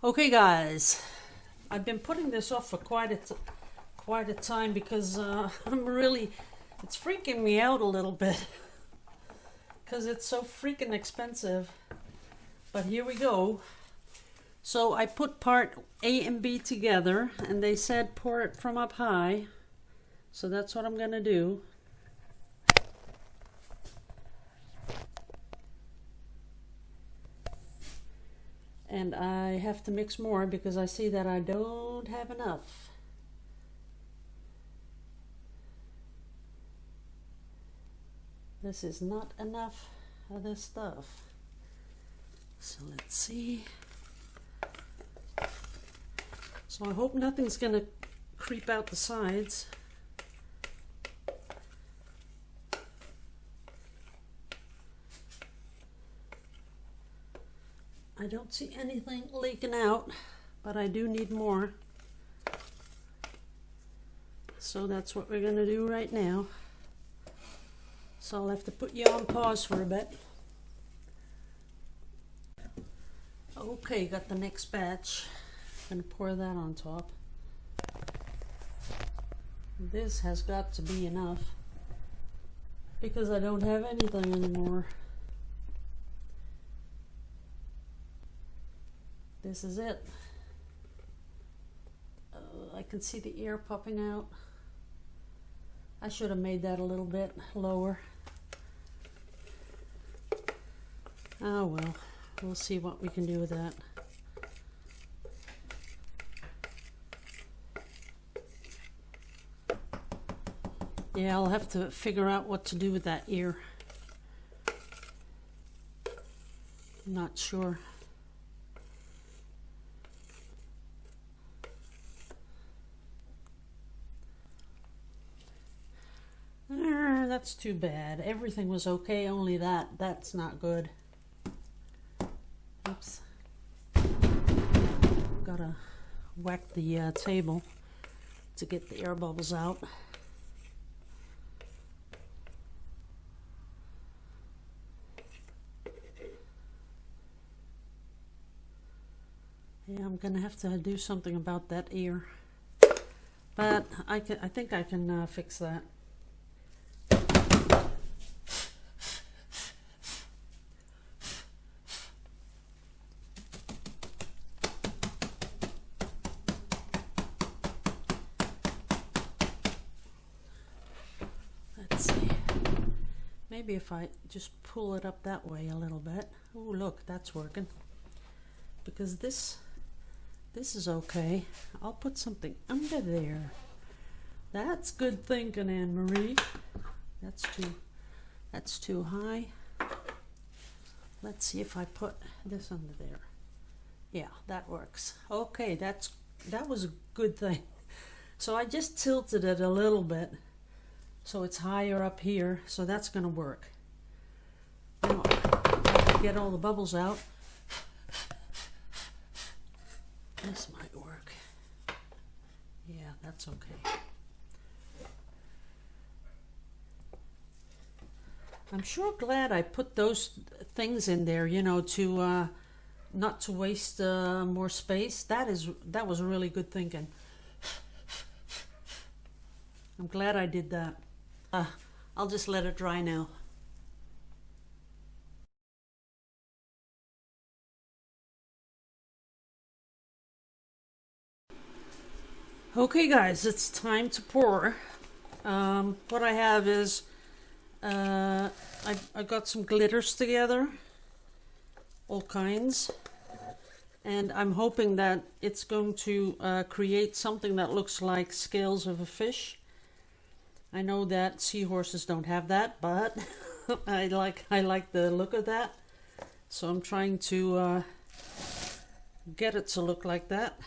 Okay, guys, I've been putting this off for quite a time because it's freaking me out a little bit because it's so freaking expensive. But here we go. So I put part A and B together, and they said pour it from up high. So that's what I'm gonna do. And I have to mix more because I see that I don't have enough. This is not enough of this stuff. So let's see. So I hope nothing's gonna creep out the sides. I don't see anything leaking out, but I do need more. So that's what we're gonna do right now. So I'll have to put you on pause for a bit. Okay, got the next batch. I'm gonna pour that on top. This has got to be enough because I don't have anything anymore. This is it. I can see the air popping out. I should have made that a little bit lower. Oh well, we'll see what we can do with that. Yeah, I'll have to figure out what to do with that ear. I'm not sure. That's too bad. Everything was okay, only that's not good. Oops. Gotta whack the table to get the air bubbles out. Yeah, I'm gonna have to do something about that ear, but I think I can fix that. Let's see. Maybe if I just pull it up that way a little bit. Oh, look, that's working. Because this is okay. I'll put something under there. That's good thinking, Annemarie. That's too high. Let's see if I put this under there. Yeah, that works. Okay, that was a good thing. So I just tilted it a little bit so it's higher up here, so that's gonna work. Now I can get all the bubbles out. This might work. Yeah, that's okay. I'm sure glad I put those things in there, you know, to not to waste more space. That was really good thinking. I'm glad I did that. I'll just let it dry now. Okay, guys, it's time to pour. What I have is I got some glitters together, all kinds, and I'm hoping that it's going to create something that looks like scales of a fish. I know that seahorses don't have that, but I like the look of that, so I'm trying to get it to look like that.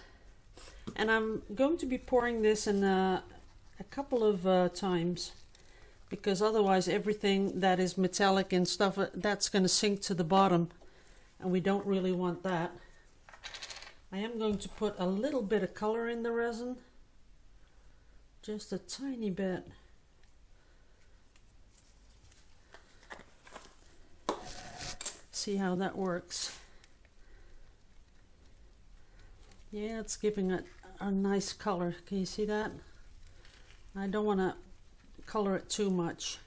And I'm going to be pouring this in a couple of times, because otherwise everything that is metallic and stuff, that's going to sink to the bottom, and we don't really want that. I am going to put a little bit of color in the resin, just a tiny bit. See how that works. Yeah, it's giving it a nice color. Can you see that? I don't want to color it too much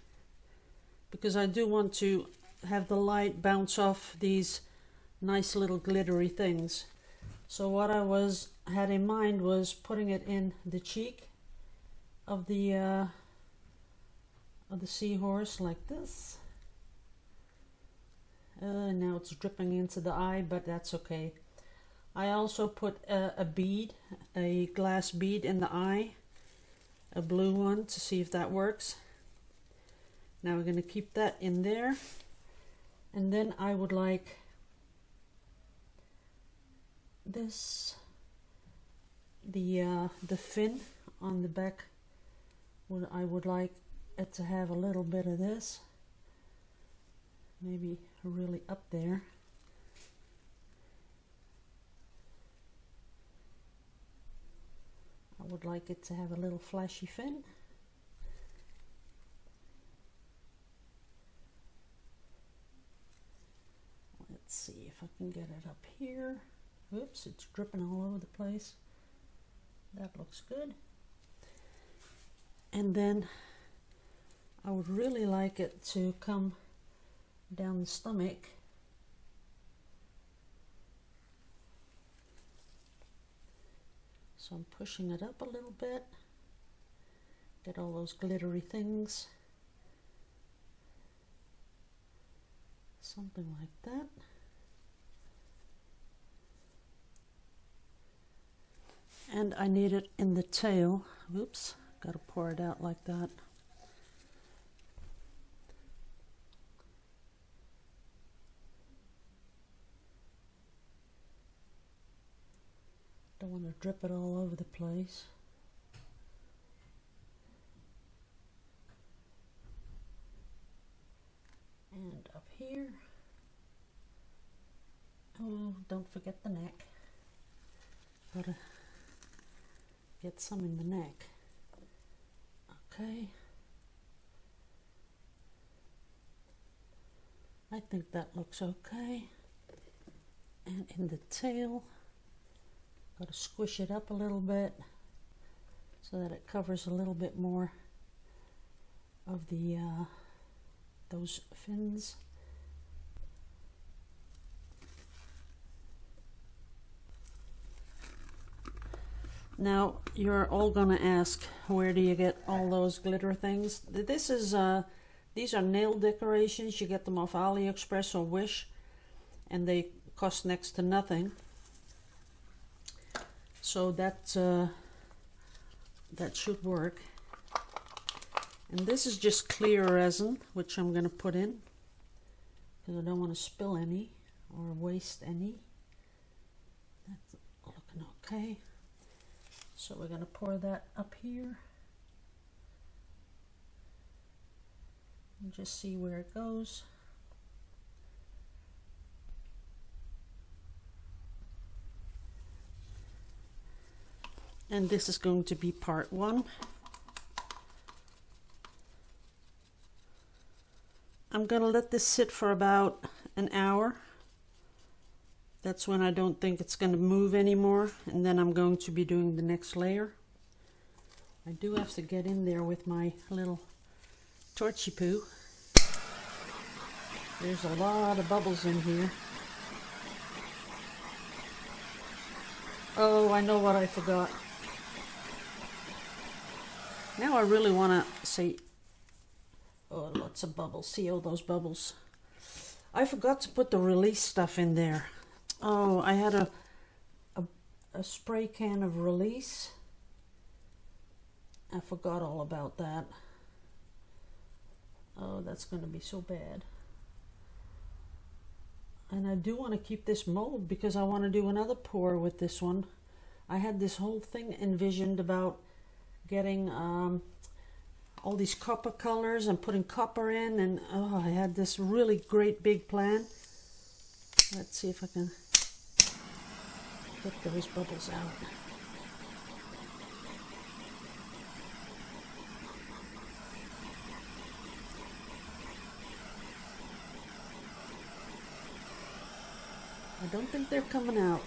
because I do want to have the light bounce off these nice little glittery things. So what I had in mind was putting it in the cheek of the seahorse like this. Now it's dripping into the eye, but that's okay. I also put a bead, a glass bead in the eye, a blue one, to see if that works. Now we're going to keep that in there, and then I would like this, the fin on the back. I would like it to have a little bit of this, maybe really up there. I would like it to have a little flashy fin. Let's see if I can get it up here. Oops, it's dripping all over the place. That looks good. And then I would really like it to come down the stomach. So I'm pushing it up a little bit. Get all those glittery things. Something like that. And I need it in the tail. Oops, gotta pour it out like that. Don't want to drip it all over the place. And up here. Oh, don't forget the neck. Gotta get some in the neck. Okay. I think that looks okay. And in the tail, got to squish it up a little bit so that it covers a little bit more of the those fins. Now you're all gonna ask, where do you get all those glitter things? This is these are nail decorations. You get them off AliExpress or Wish, and they cost next to nothing. So that should work. And this is just clear resin, which I'm going to put in because I don't want to spill any or waste any. That's looking okay. So we're going to pour that up here and just see where it goes. And this is going to be part 1. I'm going to let this sit for about an hour. That's when I don't think it's going to move anymore. And then I'm going to be doing the next layer. I do have to get in there with my little torchy poo. There's a lot of bubbles in here. Oh, I know what I forgot. Now I really want to say, oh, lots of bubbles. See all those bubbles? I forgot to put the release stuff in there. Oh, I had a spray can of release. I forgot all about that. Oh, that's going to be so bad. And I do want to keep this mold because I want to do another pour with this one. I had this whole thing envisioned about getting all these copper colors and putting copper in, and oh, I had this really great big plan. Let's see if I can get those bubbles out. I don't think they're coming out.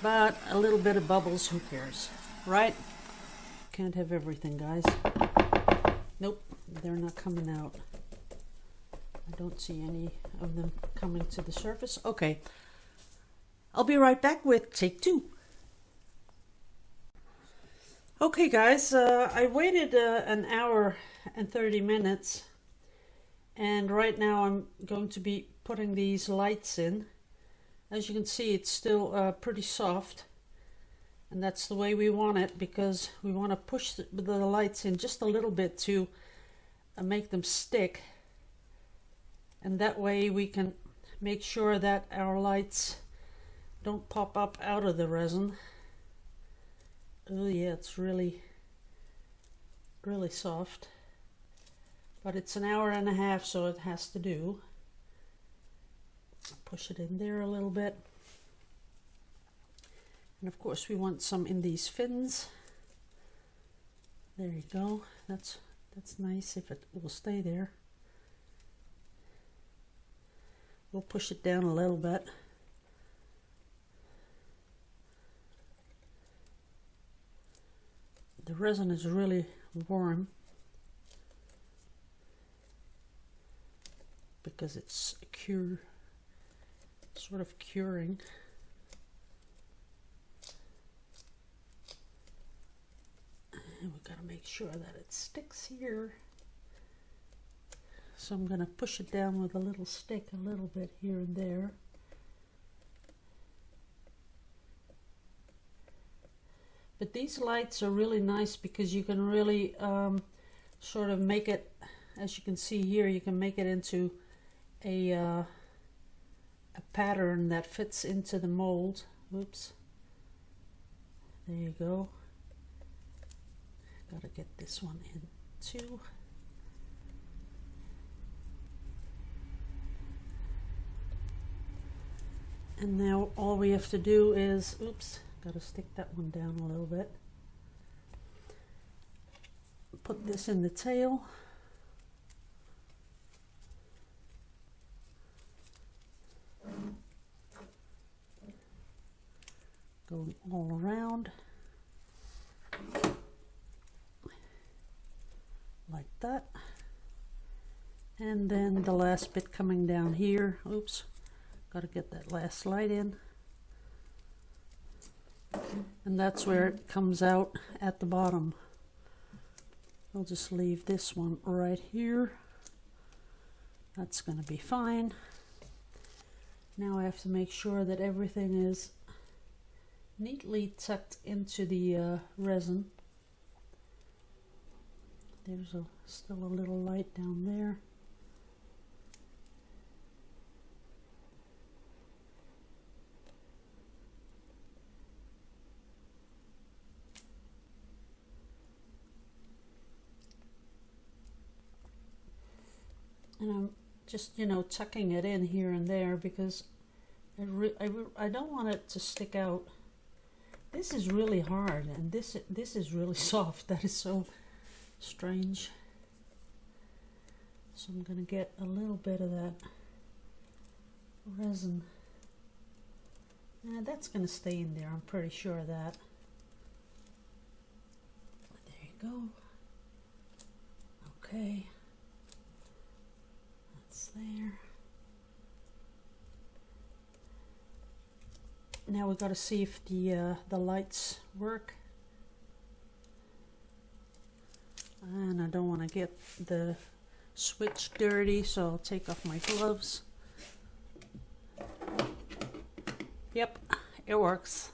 but a little bit of bubbles, who cares, right? Can't have everything, guys. Nope, they're not coming out. I don't see any of them coming to the surface. Okay, I'll be right back with take 2. Okay guys, I waited an hour and 30 minutes, and right now I'm going to be putting these lights in. As you can see, it's still pretty soft, and that's the way we want it, because we want to push the lights in just a little bit to make them stick, and that way we can make sure that our lights don't pop up out of the resin. Oh yeah, it's really soft, but it's an hour and a half, so it has to do. Push it in there a little bit, and of course we want some in these fins. There you go. That's nice if it will stay there. We'll push it down a little bit. The resin is really warm because it's sort of curing. And we've got to make sure that it sticks here. So I'm going to push it down with a little stick a little bit here and there. But these lights are really nice because you can really sort of make it, as you can see here, you can make it into a pattern that fits into the mold. Oops. There you go. Gotta get this one in too. And now all we have to do is, oops, gotta stick that one down a little bit. Put this in the tail. Going all around. Like that. And then the last bit coming down here. Oops, got to get that last light in. And that's where it comes out at the bottom. I'll just leave this one right here. That's going to be fine. Now I have to make sure that everything is neatly tucked into the resin. There's still a little light down there. And I'm just, you know, tucking it in here and there because I don't want it to stick out. This is really hard, and this is really soft. That is so strange. So I'm going to get a little bit of that resin. That's going to stay in there, I'm pretty sure of that. There you go. Okay. That's there. Now we've got to see if the lights work. And I don't want to get the switch dirty, so I'll take off my gloves. Yep, it works.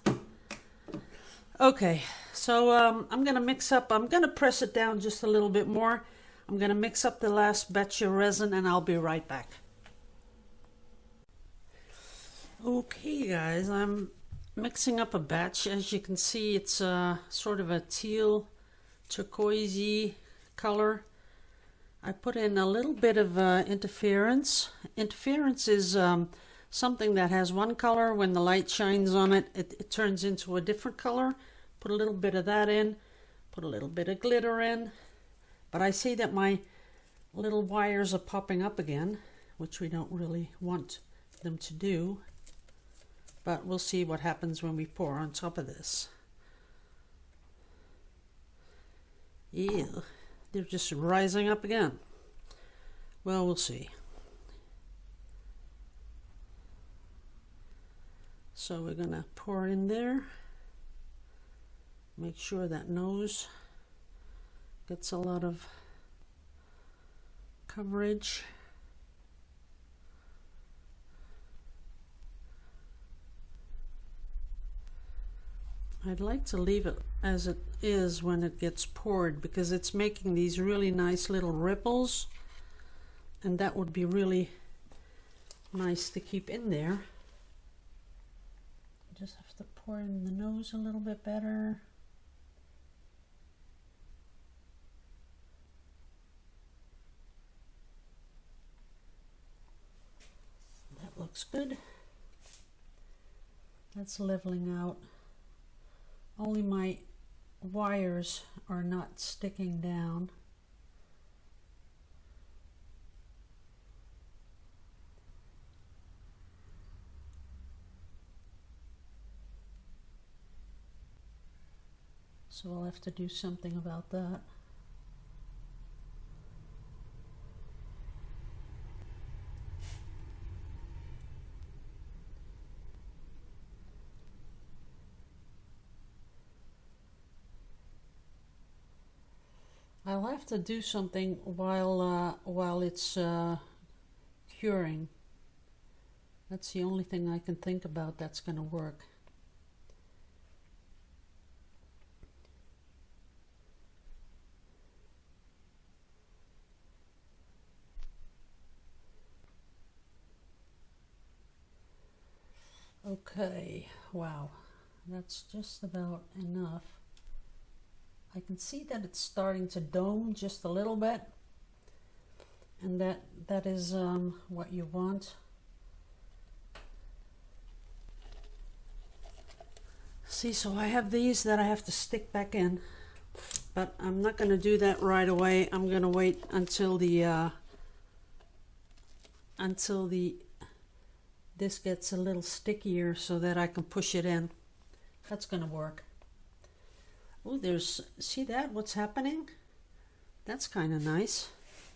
Okay, so I'm going to mix up, I'm going to press it down just a little bit more. I'm going to mix up the last batch of resin and I'll be right back. Okay guys, I'm mixing up a batch. As you can see, it's sort of a teal turquoisey color. I put in a little bit of interference. Interference is something that has one color. When the light shines on it, it turns into a different color. Put a little bit of that in. Put a little bit of glitter in. But I see that my little wires are popping up again, which we don't really want them to do. but we'll see what happens when we pour on top of this. Ew, they're just rising up again. Well, we'll see. So we're gonna pour it in there. Make sure that nose gets a lot of coverage. I'd like to leave it as it is when it gets poured, because it's making these really nice little ripples, and that would be really nice to keep in there. Just have to pour in the nose a little bit better. That looks good. That's leveling out. Only my wires are not sticking down. So I'll have to do something about that. I'll have to do something while it's curing. That's the only thing I can think about that's going to work. Okay, wow, that's just about enough. I can see that it's starting to dome just a little bit, and that is what you want. See, so I have these that I have to stick back in, but I'm not going to do that right away. I'm going to wait until this gets a little stickier so that I can push it in. That's going to work. Oh, see that? What's happening? That's kind of nice.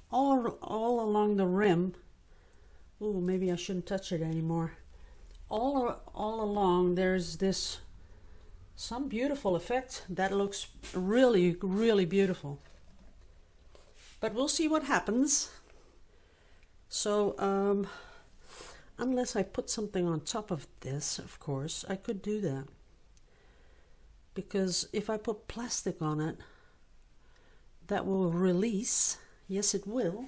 All along the rim. Oh, maybe I shouldn't touch it anymore. All along there's some beautiful effect that looks really, really beautiful. But we'll see what happens. So, unless I put something on top of this, of course, I could do that. Because if I put plastic on it, that will release. Yes, it will.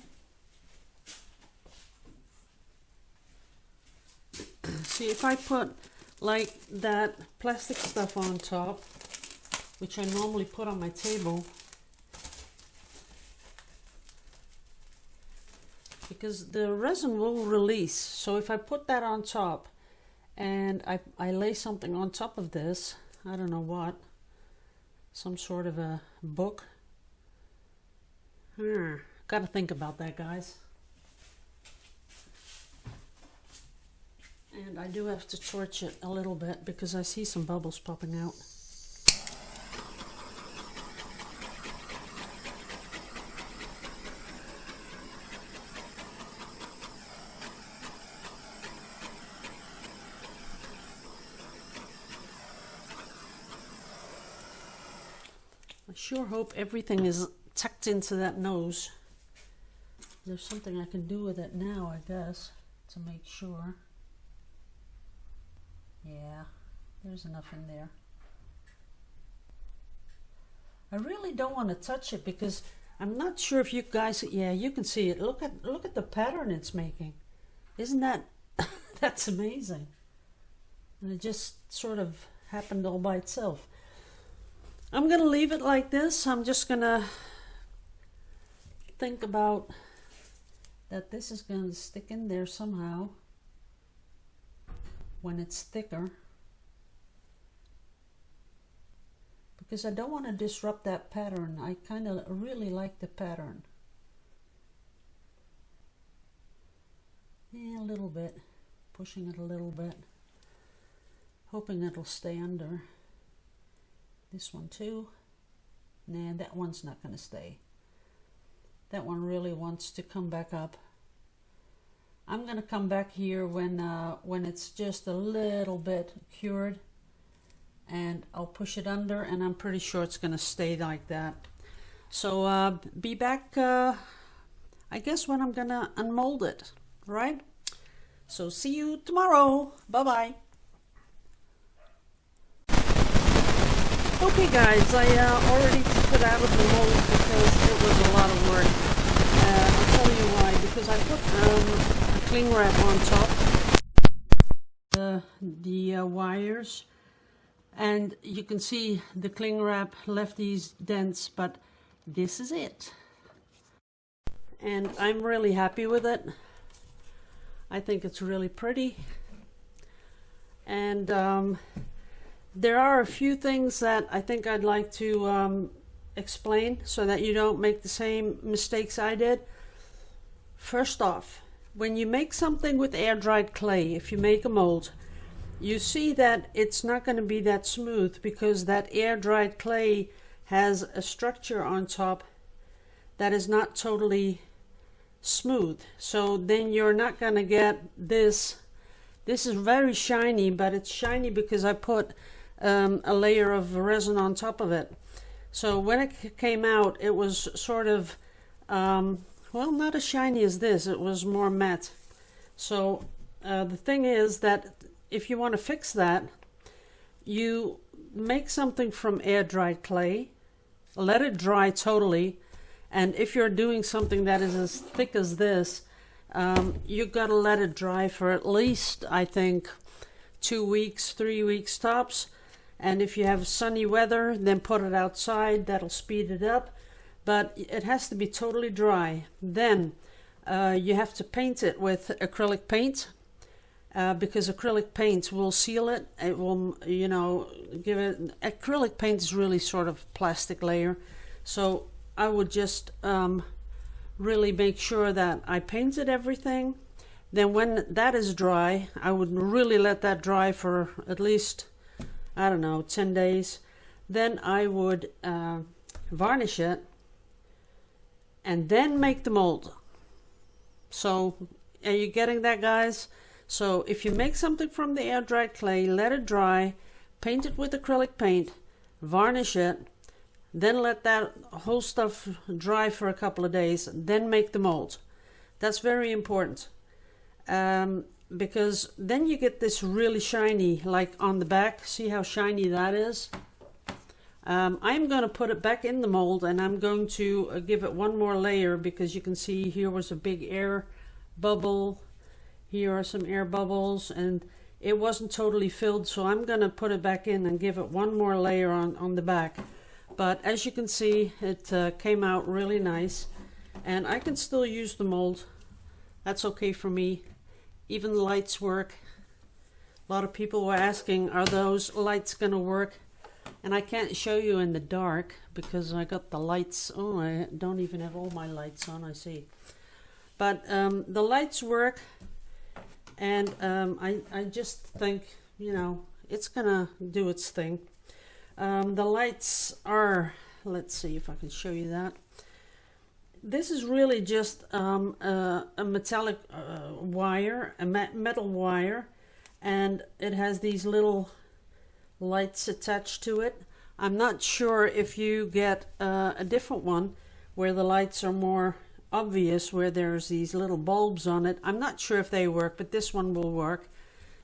See, if I put like that plastic stuff on top, which I normally put on my table, because the resin will release. So if I put that on top and I lay something on top of this, I don't know what, some sort of a book. Gotta think about that, guys. And I do have to torch it a little bit because I see some bubbles popping out. I sure hope everything is tucked into that nose. There's something I can do with it now, I guess, to make sure. Yeah, there's enough in there. I really don't want to touch it because I'm not sure if you guys, yeah, you can see it. Look at the pattern it's making. Isn't that that's amazing? And it just sort of happened all by itself. I'm gonna leave it like this. I'm just gonna think about that this is gonna stick in there somehow when it's thicker, because I don't want to disrupt that pattern. I kind of really like the pattern. Yeah, a little bit, pushing it a little bit. hoping it'll stay under. This one too. Nah, that one's not going to stay. That one really wants to come back up. I'm going to come back here when it's just a little bit cured, and I'll push it under, and I'm pretty sure it's going to stay like that. So be back, I guess, when I'm going to unmold it, right? So see you tomorrow. Bye-bye. Okay guys, I already took it out of the mold because it was a lot of work. I'll tell you why. Because I put a cling wrap on top, the wires, and you can see the cling wrap left these dents, but this is it. And I'm really happy with it. I think it's really pretty. And there are a few things that I think I'd like to explain so that you don't make the same mistakes I did. First off, when you make something with air-dried clay, if you make a mold, you see that it's not going to be that smooth because that air-dried clay has a structure on top that is not totally smooth. So then you're not going to get this. This is very shiny, but it's shiny because I put a layer of resin on top of it. So when it came out, it was sort of, well, not as shiny as this. It was more matte. So the thing is that if you want to fix that, you make something from air-dried clay, let it dry totally, and if you're doing something that is as thick as this, you've got to let it dry for at least, I think, 2 weeks, 3 weeks tops. And if you have sunny weather, then put it outside. That'll speed it up. But it has to be totally dry. Then you have to paint it with acrylic paint, because acrylic paint will seal it. It will, you know, give it... Acrylic paint is really sort of plastic layer. So I would just really make sure that I painted everything. Then when that is dry, I would really let that dry for at least, I don't know, 10 days. Then I would varnish it and then make the mold. So are you getting that, guys? So if you make something from the air-dried clay, let it dry, paint it with acrylic paint, varnish it, then let that whole stuff dry for a couple of days, then make the mold. That's very important. Because then you get this really shiny, like on the back. See how shiny that is? I'm going to put it back in the mold, and I'm going to give it one more layer, because you can see here was a big air bubble. Here are some air bubbles, and it wasn't totally filled, so I'm going to put it back in and give it one more layer on the back. But as you can see, it came out really nice, and I can still use the mold. That's okay for me. Even the lights work. A lot of people were asking, are those lights going to work? And I can't show you in the dark because I got the lights. Oh, I don't even have all my lights on, I see. But the lights work, and I just think, you know, it's going to do its thing. The lights are, let's see if I can show you that. This is really just a metallic wire, a metal wire, and it has these little lights attached to it. I'm not sure if you get a different one where the lights are more obvious, where there's these little bulbs on it. I'm not sure if they work, but this one will work.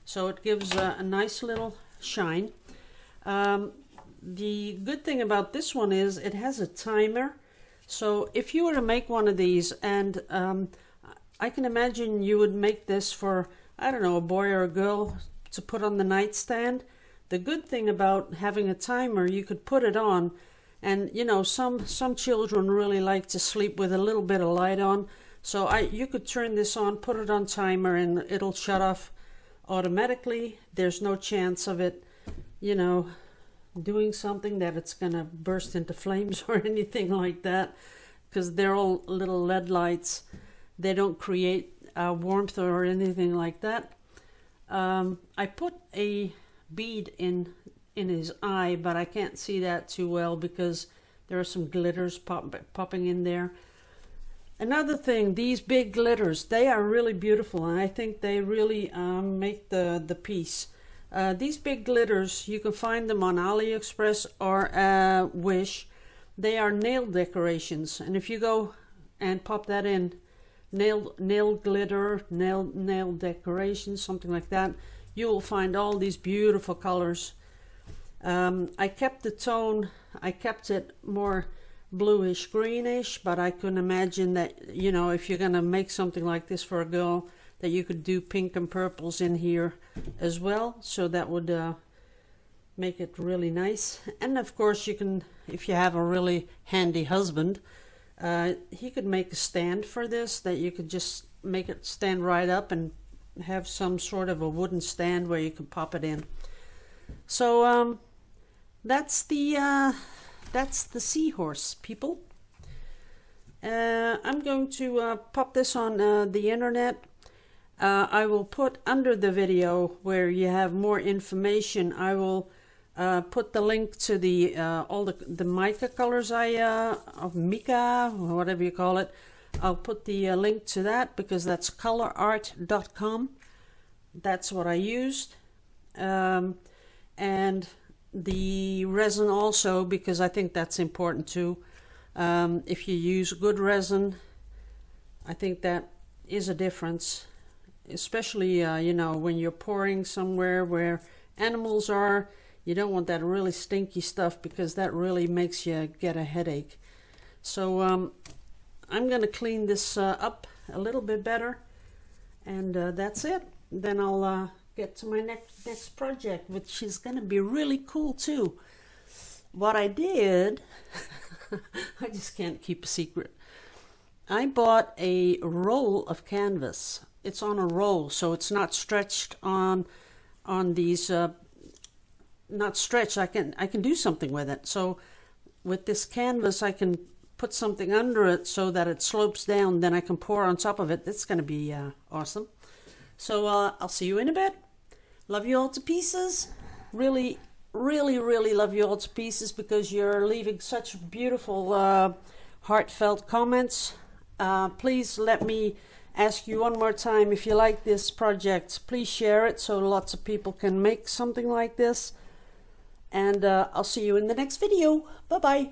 So it gives a nice little shine. The good thing about this one is it has a timer. So if you were to make one of these, and I can imagine you would make this for, I don't know, a boy or a girl to put on the nightstand. The good thing about having a timer, you could put it on, and you know, some children really like to sleep with a little bit of light on. So you could turn this on, put it on timer, and it'll shut off automatically. There's no chance of it, you know, doing something that it's gonna burst into flames or anything like that, because they're all little LED lights. They don't create warmth or anything like that. I put a bead in his eye, but I can't see that too well because there are some glitters popping in there. Another thing, these big glitters, they are really beautiful, and I think they really make the piece. These big glitters, you can find them on AliExpress or Wish. They are nail decorations, and if you go and pop that in, nail glitter, nail decorations, something like that, you will find all these beautiful colors. I kept the tone, I kept it more bluish greenish, but I can imagine that, you know, if you're gonna make something like this for a girl, that you could do pink and purples in here as well, so that would make it really nice. And of course you can, if you have a really handy husband, he could make a stand for this, that you could just make it stand right up and have some sort of a wooden stand where you can pop it in. So that's the seahorse, people. I'm going to pop this on the internet. I will put under the video where you have more information. I will put the link to the all the mica colors of mica, or whatever you call it. I'll put the link to that because that's colorart.com. That's what I used. And the resin also, because I think that's important too. If you use good resin, I think that is a difference, especially you know, when you're pouring somewhere where animals are. You don't want that really stinky stuff because that really makes you get a headache. So I'm going to clean this up a little bit better, and that's it. Then I'll get to my next project, which is going to be really cool too. What I did, I just can't keep a secret. I bought a roll of canvas. It's on a roll, so it's not stretched on these. Not stretched. I can do something with it. So with this canvas, I can put something under it so that it slopes down. Then I can pour on top of it. That's going to be awesome. So I'll see you in a bit. Love you all to pieces. Really, really, really love you all to pieces because you're leaving such beautiful, heartfelt comments. Please let me ask you one more time, if you like this project, please share it so lots of people can make something like this. And I'll see you in the next video. Bye-bye.